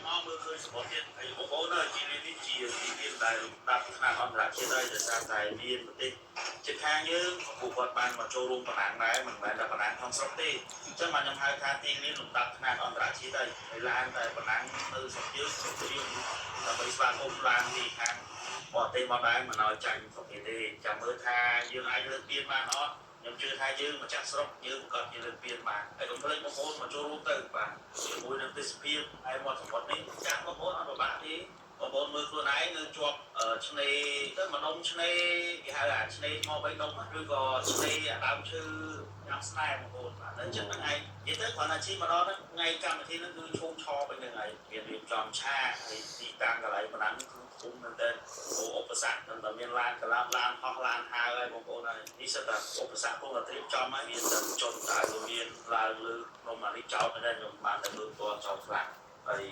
មកមើលឃើញសម្បត្តិទៀតហើយបងប្អូននៅជីវនេះជាទីមានដែលដាក់ថ្នាក់អន្តរជាតិហើយដែលថាតែមានប្រទេសជិតខាងយើងពួកគាត់បានមកចូលរួមបណ្ដាំដែរមិនមែនតែបណ្ដាំក្នុងស្រុកទេអញ្ចឹងបានខ្ញុំហៅថាទីមានលំដាប់ថ្នាក់អន្តរជាតិហើយឡានតែបណ្ដាំនៅស្រុកយើងដើម្បីស្វាគមន៍ឡានទីខាងបរទេសមកដែរមិនឲ្យចាញ់ស្រុកគេទេចាំមើលថាយើងអាចលើកពានបានអត់ខ្ញុំជឿថាយើងម្ចាស់ស្រុកយើងប្រកាសជាលើកពានបានហើយកុំភ្លេចបងប្អូនមកចូលរួមទៅបាទជាមួយនឹងទេសភាពហើយមាត់សមុទ្រនេះចាស់បងប្អូនអត់ពិបាកទេបងប្អូនមើលខ្លួនឯងនៅជាប់ឆ្នេរទៅម្ដុំឆ្នេរគេហៅថាឆ្នេរថ្មបីដុំឬក៏ឆ្នេរដើមឈើញ៉ាំស្នែបងប្អូនបាទនៅចិត្តហ្នឹងឯងនិយាយទៅគ្រាន់តែជិះម្ដងហ្នឹងថ្ងៃកម្មវិធីហ្នឹងគឺឈោងឆោពេញហ្នឹងហើយមានរៀបចំឆាហើយទីតាំងកន្លែងបណ្ដាំគឺគុំមែនតើឧបសគ្គនឹងតែមានឡានកន្លងឡានហោះឡានហើរហើយបងប្អូនហើយនេះសិតតែឧបសគ្គពុំតែត្រៀមចំហើយមានតែចុះតែមានឡើងលើក្នុងអានេះចោតដែរខ្ញុំបានតែមើលតចោតខ្លាំងហើយ